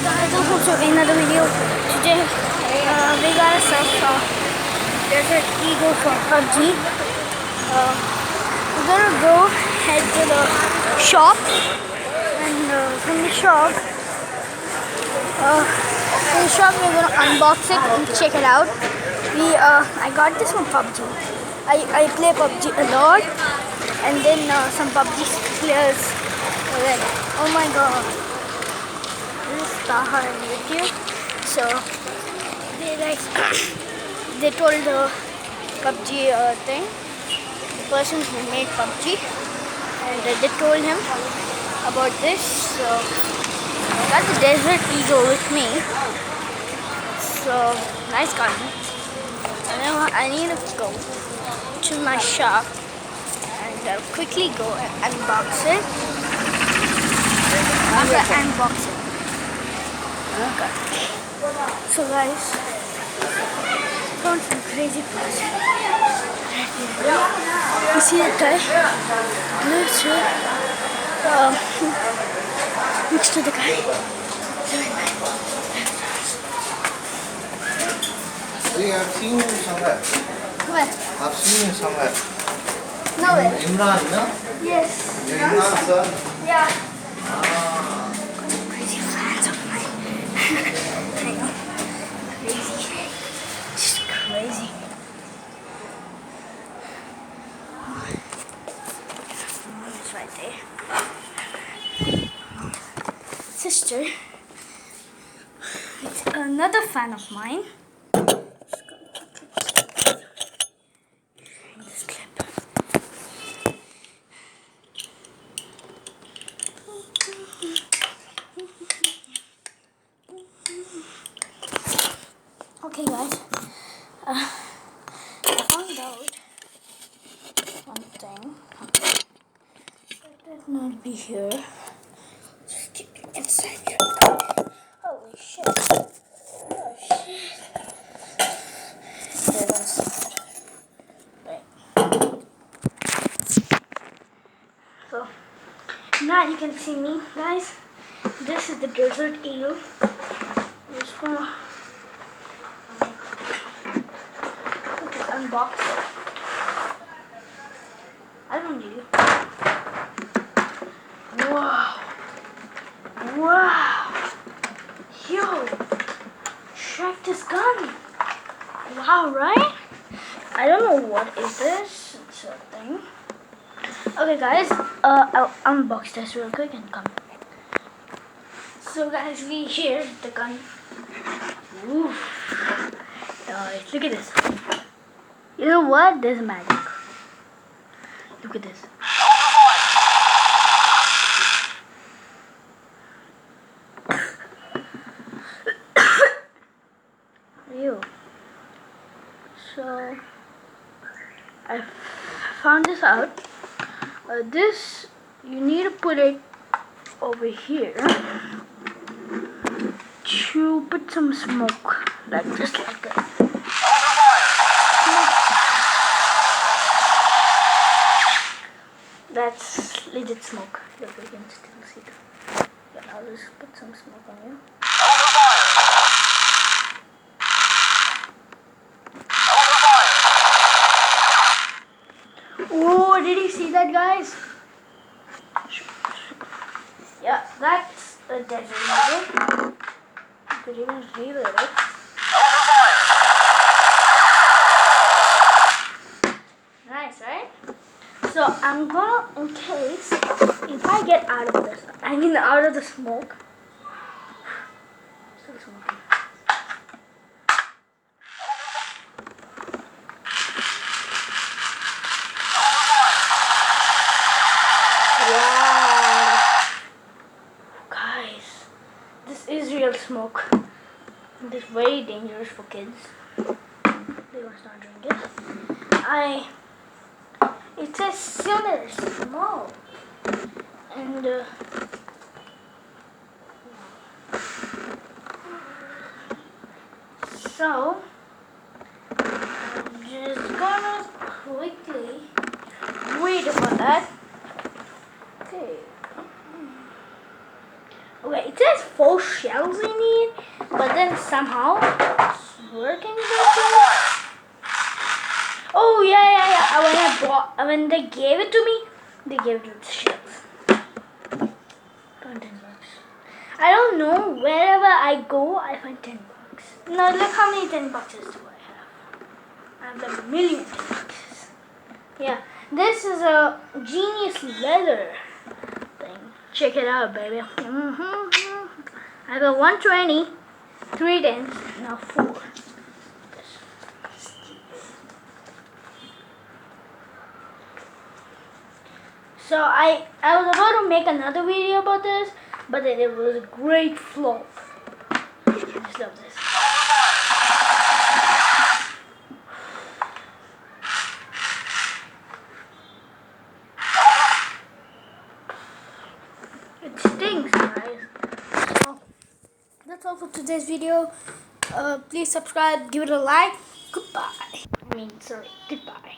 guys, welcome to another video. Today we got ourselves Desert Eagle from PUBG. We're gonna go head to the shop, and from the shop we're gonna unbox it and check it out. I got this from PUBG. I play PUBG a lot, and then some PUBG players were like, oh my god, Taha and YouTube. So they told the PUBG thing, the person who made PUBG, and they told him about this. So I got the Desert Eagle with me. So nice gun. And now I need to go to my shop and quickly go and unbox it. After I unbox it. Okay. So guys, found some crazy person. You see that guy? Next to the guy. Yeah, I've seen you somewhere. Where? I've seen you somewhere. Nowhere. Imran, no? Yes. Imran, sir. Yeah. Ah. Crazy fans of mine. I know. Crazy. Just crazy. It's right there. Sister. It's another fan of mine. This clip. Okay guys, I found out one thing. Let it not be here. Just keep it inside here. Holy shit. Oh shit. There goes. Right. So now you can see me, guys. This is the Desert Eagle. I'm just gonna unbox it. I don't need it. Wow. Wow. Yo. Check this gun. Wow, right? I don't know what is this. It's a thing. Okay guys, I'll unbox this real quick and come. So guys, here's the gun. Ooh. Guys, look at this. You know what? There's magic. Look at this. Ew. So I found this out. This, you need to put it over here to put some smoke, like just like that. That's legit smoke. Look, you can still see that. Yeah, I'll just put some smoke on you. Oh, did you see that, guys? Yeah, that's a Desert Eagle. You could even reload it. Nice, right? So I'm gonna, in case, if I get out of this, I mean out of the smoke. Still smoking. Wow. Guys, this is real smoke. This is very dangerous for kids. They must not drink it. It says cylinder small, and so I'm just gonna quickly read about that. Okay. Okay, it says 4 shells I need, but then somehow it's working better. Oh yeah. When they gave it to me, they gave it with shells. 10 bucks. I don't know, wherever I go, I find 10 bucks. Now look how many 10 boxes do I have. I have like a million 10 boxes. Yeah, this is a genius leather thing. Check it out, baby. I got 120, 3 tens, now 4. So I was about to make another video about this, but then it was a great flop. I just love this. It stinks, guys. So that's all for today's video. Please subscribe, give it a like. Goodbye. Goodbye.